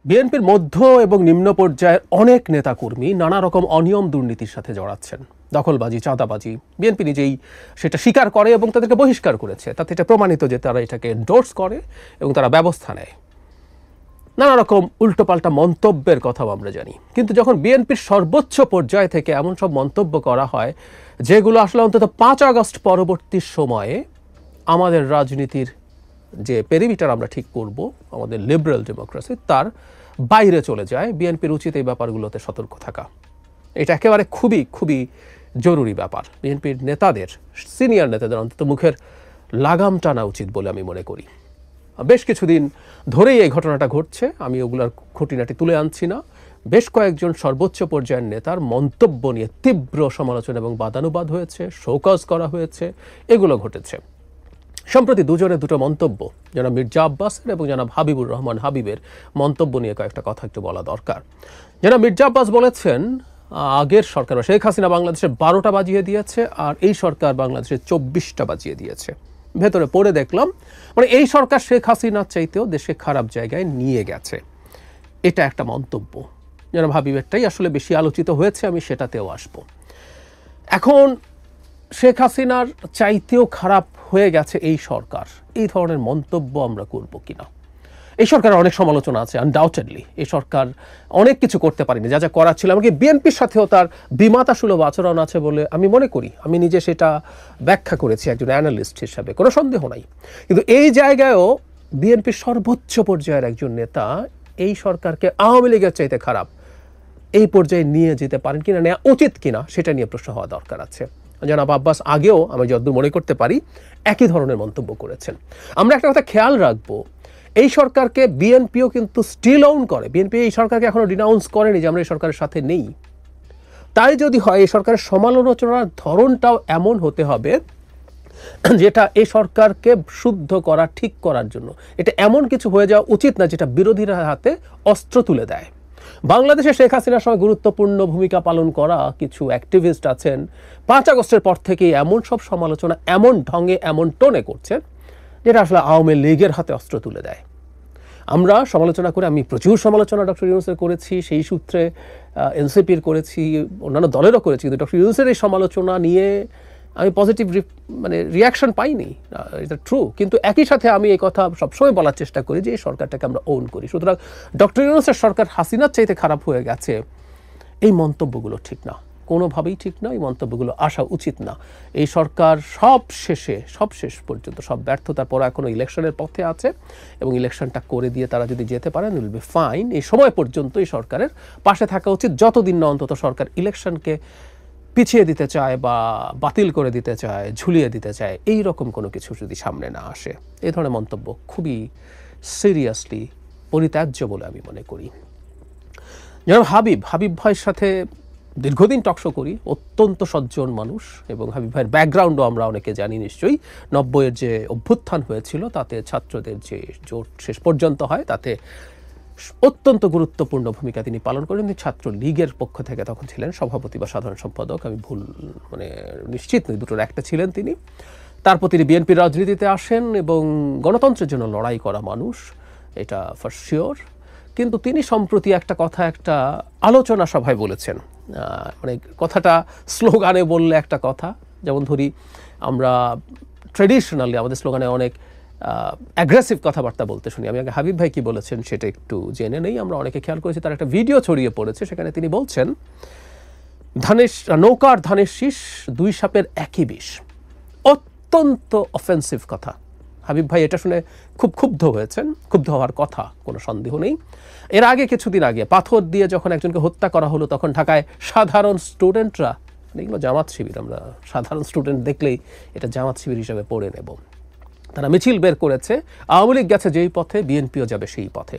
বিএনপির মধ্য এবং নিম্ন পর্যায়ের অনেক নেতাকর্মী নানা রকম অনিয়ম দুর্নীতির সাথে জড়াচ্ছেন। দখলবাজি, চাঁদাবাজি, বিএনপি নিজেই সেটা স্বীকার করে এবং তাদেরকে বহিষ্কার করেছে। তাতে এটা প্রমাণিত যে তারা এটাকে এন্ডোর্স করে এবং তারা ব্যবস্থা নেয়। নানা রকম উল্টোপাল্টা মন্তব্যের কথাও আমরা জানি। কিন্তু যখন বিএনপির সর্বোচ্চ পর্যায় থেকে এমন সব মন্তব্য করা হয় যেগুলো আসলে অন্তত 5 আগস্ট পরবর্তী সময়ে আমাদের রাজনীতির যে পেরিমিটার আমরা ঠিক করব, আমাদের লিবারেল ডেমোক্রেসি, তার বাইরে চলে যায়, বিএনপির উচিত এই ব্যাপারগুলোতে সতর্ক থাকা। এটা একেবারে খুবই খুবই জরুরি ব্যাপার। বিএনপির নেতাদের, সিনিয়র নেতাদের অন্তত মুখের লাগাম টানা উচিত বলে আমি মনে করি। বেশ কিছুদিন ধরেই এই ঘটনাটা ঘটছে, আমি ওগুলার খুঁটিনাটি তুলে আনছি না। বেশ কয়েকজন সর্বোচ্চ পর্যায়ের নেতার মন্তব্য নিয়ে তীব্র সমালোচনা এবং বাদানুবাদ হয়েছে, শোকজ করা হয়েছে, এগুলো ঘটেছে। সম্প্রতি দুজনের দুটো মন্তব্য, জনাব মির্জা আব্বাসের এবং জনাব হাবিবুর রহমান হাবিবের মন্তব্য নিয়ে কয়েকটা কথা একটু বলা দরকার। জনাব মির্জা আব্বাস বলেছেন, আগের সরকার শেখ হাসিনা বাংলাদেশের 12টা বাজিয়ে দিয়েছে আর এই সরকার বাংলাদেশের 24টা বাজিয়ে দিয়েছে। ভেতরে পড়ে দেখলাম মানে এই সরকার শেখ হাসিনার চাইতেও দেশে খারাপ জায়গায় নিয়ে গেছে। এটা একটা মন্তব্য। জনাব হাবিবেরটাই আসলে বেশি আলোচিত হয়েছে, আমি সেটাতেও আসব। এখন শেখ হাসিনার চাইতেও খারাপ হয়ে গেছে এই সরকার, এই ধরনের মন্তব্য আমরা করব কিনা? এই সরকারের অনেক সমালোচনা আছে, আনডাউটেডলি। এই সরকার অনেক কিছু করতে পারেনি, যা যা করার ছিল। আমাকে বিএনপির সাথেও তার বিমাতা সুলভ আচরণ আছে বলে আমি মনে করি। আমি নিজে সেটা ব্যাখ্যা করেছি একজন অ্যানালিস্ট হিসাবে, কোনো সন্দেহ নাই। কিন্তু এই জায়গায়ও বিএনপির সর্বোচ্চ পর্যায়ের একজন নেতা এই সরকারকে আওয়ামী লীগের চাইতে খারাপ এই পর্যায়ে নিয়ে যেতে পারেন কিনা, নেওয়া উচিত কিনা, সেটা নিয়ে প্রশ্ন হওয়া দরকার আছে। জনাব আব্বাস আগেও, আমি যতদূর মনে করতে পারি, একই ধরনের মন্তব্য করেছেন। আমরা একটা কথা খেয়াল রাখবো, এই সরকারকে বিএনপিও কিন্তু স্টিল অন করে। বিএনপি এই সরকারকে এখনো ডিনাউন্স করেনি যে আমরা এই সরকারের সাথে নেই। তাই যদি হয়, এই সরকারের সমালোচনার ধরনটাও এমন হতে হবে যেটা এই সরকারকে শুদ্ধ করা, ঠিক করার জন্য। এটা এমন কিছু হয়ে যাওয়া উচিত না যেটা বিরোধীরা হাতে অস্ত্র তুলে দেয়। বাংলাদেশে শেখ হাসিনার সময় গুরুত্বপূর্ণ ভূমিকা পালন করা কিছু অ্যাক্টিভিস্ট আছেন, 5 আগস্টের পর থেকেই এমন সব সমালোচনা এমন ঢঙে, এমন টোনে করছেন যেটা আসলে আওয়ামী লীগের হাতে অস্ত্র তুলে দেয়। আমরা সমালোচনা করে, আমি প্রচুর সমালোচনা ডক্টর ইউনূসের করেছি, সেই সূত্রে এনসিপির করেছি, অন্যান্য দলেরও করেছি, কিন্তু ডক্টর ইউনূসের এই সমালোচনা নিয়ে আমি পজিটিভ রিয়াকশন পাইনি, এটা ট্রু। কিন্তু একই সাথে আমি এই কথা সবসময় বলার চেষ্টা করি যে এই সরকারটাকে আমরা ওন করি। সুতরাং ডক্টর ইউনূসের সরকার হাসিনার চাইতে খারাপ হয়ে গেছে, এই মন্তব্যগুলো ঠিক না, কোনোভাবেই ঠিক না। এই মন্তব্যগুলো আসা উচিত না। এই সরকার সব শেষ পর্যন্ত সব ব্যর্থতার পর এখনো ইলেকশনের পথে আছে এবং ইলেকশনটা করে দিয়ে তারা যদি যেতে পারেন, উইল বি ফাইন। এই সময় পর্যন্ত এই সরকারের পাশে থাকা উচিত, যতদিন না অন্তত সরকার ইলেকশনকে পিছিয়ে দিতে চায় বা বাতিল করে দিতে চায়, ঝুলিয়ে দিতে চায়, এই রকম কোনো কিছু যদি সামনে না আসে। এই ধরনের মন্তব্য খুবই সিরিয়াসলি পরিত্যাজ্য বলে আমি মনে করি। যেমন হাবিব ভাইয়ের সাথে দীর্ঘদিন টকশো করি, অত্যন্ত সজ্জন মানুষ, এবং হাবিব ভাইয়ের ব্যাকগ্রাউন্ডও আমরা অনেকে জানি নিশ্চয়ই। 90-এর যে অভ্যুত্থান হয়েছিল তাতে ছাত্রদের যে জোট শেষ পর্যন্ত হয়, তাতে অত্যন্ত গুরুত্বপূর্ণ ভূমিকা তিনি পালন করেন। ছাত্র লীগের পক্ষ থেকে তখন ছিলেন সভাপতি বা সাধারণ সম্পাদক, আমি ভুল নিশ্চিত নই, দুটোর একটা ছিলেন তিনি। তারপর তিনি বিএনপির রাজনীতিতে আসেন এবং গণতন্ত্রের জন্য লড়াই করা মানুষ, এটা ফর শিওর। কিন্তু তিনি সম্প্রতি একটা কথা একটা আলোচনা সভায় বলেছেন, কথাটা স্লোগানে বললে একটা কথা, যেমন ধরি আমরা ট্রেডিশনালি আমাদের স্লোগানে অনেক অ্যাগ্রেসিভ কথাবার্তা বলতে শুনি। আমি আগে হাবিব ভাই কি বলেছেন সেটা একটু জেনে নেই। আমরা অনেকে খেয়াল করেছি, তার একটা ভিডিও ছড়িয়ে পড়েছে, সেখানে তিনি বলছেন নৌকার ধানের শীষ, 2 সাপের একই বিষ। অত্যন্ত অফেন্সিভ কথা। হাবিব ভাই এটা শুনে খুব ক্ষুব্ধ হয়েছেন, ক্ষুব্ধ হওয়ার কথা, কোনো সন্দেহ নেই। এর আগে কিছুদিন আগে পাথর দিয়ে যখন একজনকে হত্যা করা হলো, তখন ঢাকায় সাধারণ স্টুডেন্টরা, এগুলো জামাত শিবির, আমরা সাধারণ স্টুডেন্ট দেখলেই এটা জামাত শিবির হিসাবে পড়ে নেব, তারা মিছিল বের করেছে। আওয়ামী লীগ গেছে যেই পথে, বিএনপিও যাবে সেই পথে।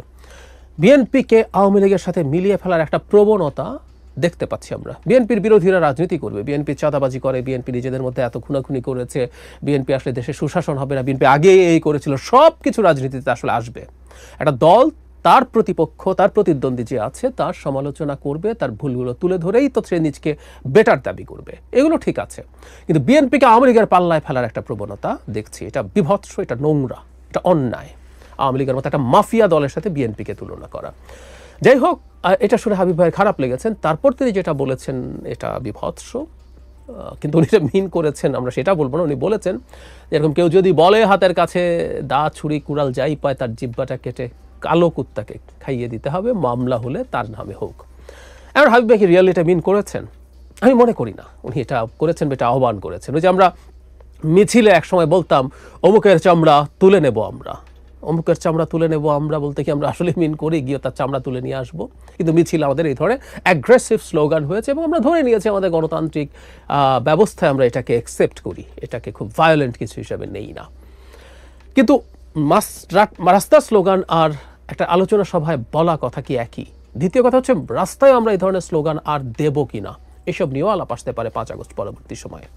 বিএনপিকে আওয়ামী লীগের সাথে মিলিয়ে ফেলার একটা প্রবণতা দেখতে পাচ্ছি আমরা। বিএনপির বিরোধীরা রাজনীতি করবে, বিএনপি চাঁদাবাজি করে, বিএনপি নিজেদের মধ্যে এত খুনাখুনি করেছে, বিএনপি আসলে দেশে সুশাসন হবে না, বিএনপি আগে এই করেছিল, সব কিছু রাজনীতিতে আসলে আসবে। একটা দল তার প্রতিপক্ষ, তার প্রতিদ্বন্দ্বী যে আছে তার সমালোচনা করবে, তার ভুলগুলো তুলে ধরেই তো সে নিজকে বেটার দাবি করবে, এগুলো ঠিক আছে। কিন্তু বিএনপিকে আওয়ামী লীগের পাল্লায় ফেলার একটা প্রবণতা দেখছি, এটা বিভৎস, এটা নোংরা, এটা অন্যায়। আওয়ামী লীগের মতো একটা মাফিয়া দলের সাথে বিএনপিকে তুলনা করা। যাই হোক, এটা শুনে হাবিব ভাই খারাপ লেগেছেন। তারপর তিনি যেটা বলেছেন এটা বিভৎস, কিন্তু উনি যে মিন করেছেন আমরা সেটা বলবো না। উনি বলেছেন যেরকম কেউ যদি বলে হাতের কাছে দা ছুরি কুড়াল যাই পায় তার জিব্বাটা কেটে কালো কুত্তাকে খাইয়ে দিতে হবে, মামলা হলে তার নামে হোক। এবার হাবিব ভাই কি রিয়েলি এটা মিন করেছেন? আমি মনে করি না উনি এটা করেছেন, এটা আহ্বান করেছেন। ওই যে আমরা মিছিলে একসময় বলতাম অমুকের চামড়া তুলে নেব আমরা, অমুকের চামড়া তুলে নেব আমরা বলতে কি আমরা আসলে মিন করি গিয়ে তার চামড়া তুলে নিয়ে আসবো? কিন্তু মিছিল আমাদের এই ধরনের অ্যাগ্রেসিভ স্লোগান হয়েছে এবং আমরা ধরে নিয়েছি আমাদের গণতান্ত্রিক ব্যবস্থায় আমরা এটাকে অ্যাকসেপ্ট করি, এটাকে খুব ভায়োলেন্ট কিছু হিসাবে নেই না। কিন্তু রাস্তার স্লোগান আর একটা আলোচনা সভায় বলা কথা কি একই? দ্বিতীয় কথা হচ্ছে রাস্তায় আমরা এই ধরনের স্লোগান আর দেব কিনা, এসব নিয়েও আলাপ আসতে পারে 5 আগস্ট পরবর্তী সময়ে।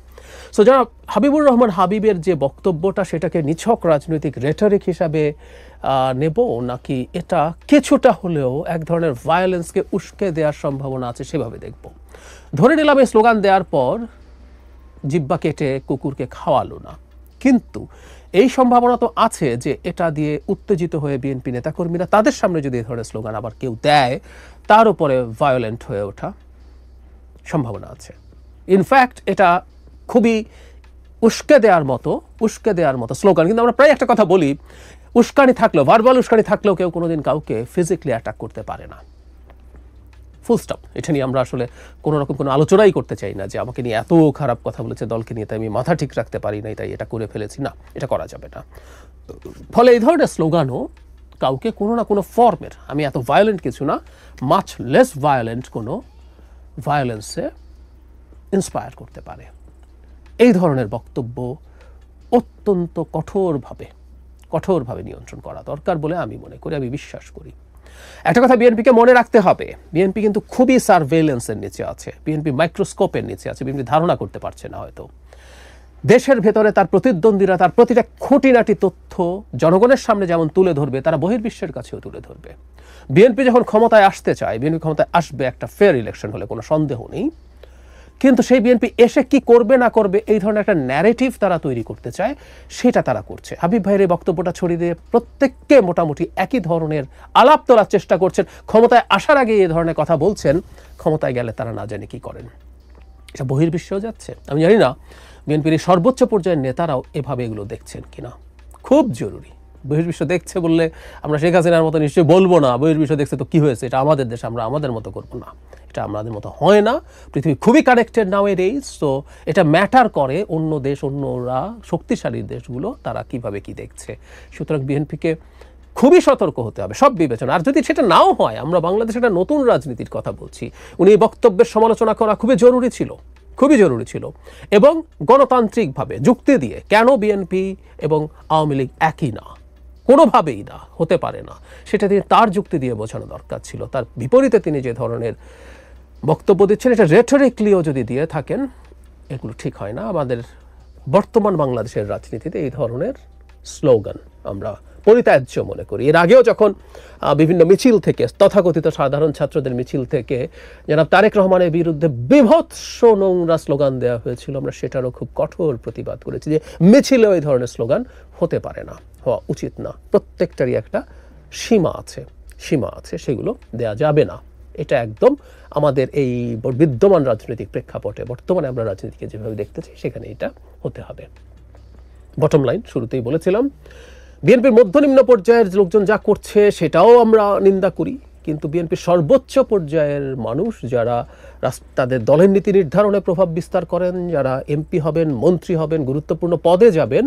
সো যারা হাবিবুর রহমান হাবিবের যে বক্তব্যটা সেটাকে নিছক রাজনৈতিক রেটরিক হিসাবে নেব, নাকি এটা কিছুটা হলেও এক ধরনের ভায়োলেন্সকে উস্কে দেওয়ার সম্ভাবনা আছে সেভাবে দেখব। ধরে নিলাম এই স্লোগান দেওয়ার পর জিব্বা কেটে কুকুরকে খাওয়ালো না, কিন্তু এই সম্ভাবনা তো আছে যে এটা দিয়ে উত্তেজিত হয়ে বিএনপি নেতাকর্মীরা তাদের সামনে যদি এই ধরনের স্লোগান আবার কেউ দেয়, তার উপরে ভায়োলেন্ট হয়ে ওঠা সম্ভাবনা আছে। ইনফ্যাক্ট এটা খুবই উস্কে দেওয়ার মতো স্লোগান। কিন্তু আমরা প্রায় একটা কথা বলি, উস্কানি থাকলেও, ভার্বাল উস্কানি থাকলেও কেউ কোনোদিন কাউকে ফিজিক্যালি অ্যাটাক করতে পারে না। Full stop. এটা নিয়ে আমরা আসলে কোনো রকম কোনো আলোচনাই করতে চাই না যে আমাকে নিয়ে এত খারাপ কথা বলেছে দলকে নিয়ে, তাই আমি মাথা ঠিক রাখতে পারি নাই, তাই এটা করে ফেলেছি। না, এটা করা যাবে না। ফলে এই ধরনের স্লোগানও কাউকে কোনো না কোনো ফর্মের, আমি এত ভায়োলেন্ট কিছু না, মাচ লেস ভায়োলেন্ট কোনো ভায়োলেন্সে ইন্সপায়ার করতে পারে। এই ধরনের বক্তব্য অত্যন্ত কঠোরভাবে নিয়ন্ত্রণ করা দরকার বলে আমি মনে করি, আমি বিশ্বাস করি। একটা কথা বিএনপিকে মনে রাখতে হবে, বিএনপি কিন্তু খুবই সার্ভেইলেন্সের নিচে আছে, বিএনপি মাইক্রোস্কোপের নিচে আছে। বিএনপি ধারণা করতে পারছে না হয়তো দেশের ভেতরে তার প্রতিদ্বন্দ্বীরা তার প্রতিটা খুঁটিনাটি তথ্য জনগণের সামনে যেমন তুলে ধরবে, তারা বহির্বিশ্বের কাছেও তুলে ধরবে। বিএনপি যখন ক্ষমতায় আসতে চায়, বিএনপি ক্ষমতায় আসবে একটা ফেয়ার ইলেকশন হলে, কোনো সন্দেহ নেই। কিন্তু সেই বিএনপি এসে কি করবে না করবে এই ধরনের একটা ন্যারেটিভ তারা তৈরি করতে চায়, সেটা তারা করছে। হাবিব ভাইয়ের এই বক্তব্যটা ছড়িয়ে দিয়ে প্রত্যেককে মোটামুটি একই ধরনের আলাপ তোলার চেষ্টা করছেন। ক্ষমতায় আসার আগে এই ধরনের কথা বলছেন, ক্ষমতায় গেলে তারা না জানে কি করেন। এটা বহির্বিশ্বেও যাচ্ছে। আমি জানি না বিএনপির এই সর্বোচ্চ পর্যায়ের নেতারাও এভাবে এগুলো দেখছেন কিনা। খুব জরুরি। বহির্বিশ্ব দেখছে বললে আমরা শেখ হাসিনার মতো নিশ্চয়ই বলবো না বহির্বিশ্ব দেখছে তো কি হয়েছে, এটা আমাদের দেশ, আমরা আমাদের মতো করবো না। এটা আমাদের মতো হয় না। পৃথিবী খুবই কানেক্টেড নাও এর এইজ। তো এটা ম্যাটার করে অন্য দেশ, অন্যরা শক্তিশালী দেশগুলো তারা কিভাবে কি দেখছে। সুতরাং বিএনপিকে খুবই সতর্ক হতে হবে সব বিবেচনা। আর যদি সেটা নাও হয়, আমরা বাংলাদেশে একটা নতুন রাজনীতির কথা বলছি, উনি এই বক্তব্যের সমালোচনা করা খুবই জরুরি ছিল এবং গণতান্ত্রিকভাবে যুক্তি দিয়ে কেন বিএনপি এবং আওয়ামী লীগ একই না, কোনোভাবেই না, হতে পারে না, সেটা দিয়ে তার যুক্তি দিয়ে বোঝানো দরকার ছিল। তার বিপরীতে তিনি যে ধরনের বক্তব্য দিচ্ছেন, এটা রেটরিক্যালিও যদি দিয়ে থাকেন, এগুলো ঠিক হয় না। আমাদের বর্তমান বাংলাদেশের রাজনীতিতে এই ধরনের স্লোগান আমরা পরিত্যাজ্য মনে করি। এর আগেও যখন বিভিন্ন মিছিল থেকে, তথাকথিত সাধারণ ছাত্রদের মিছিল থেকে জনাব তারেক রহমানের বিরুদ্ধে বিভৎস নোংরা স্লোগান দেওয়া হয়েছিল, আমরা সেটারও খুব কঠোর প্রতিবাদ করেছি যে মিছিলেও এই ধরনের স্লোগান হতে পারে না, হওয়া উচিত না। প্রত্যেকটারই একটা সীমা আছে, সেগুলো দেয়া যাবে না। এটা একদম আমাদের এই বিদ্যমান রাজনৈতিক প্রেক্ষাপটে, বর্তমানে আমরা রাজনীতিকে যেভাবে দেখতেছি সেখানে এটা হতে হবে। বটম লাইন, শুরুতেই বলেছিলাম বিএনপির মধ্যনিম্ন পর্যায়ের লোকজন যা করছে সেটাও আমরা নিন্দা করি, কিন্তু বিএনপির সর্বোচ্চ পর্যায়ের মানুষ যারা তাদের দলের নীতি নির্ধারণে প্রভাব বিস্তার করেন, যারা এমপি হবেন, মন্ত্রী হবেন, গুরুত্বপূর্ণ পদে যাবেন,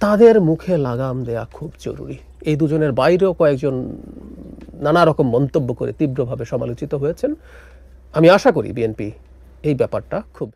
তাদের মুখে লাগাম দেয়া খুব জরুরি। এই দুজনের বাইরেও কয়েকজন নানা রকম মন্তব্য করে তীব্রভাবে সমালোচিত হয়েছেন। আমি আশা করি বিএনপি এই ব্যাপারটা খুব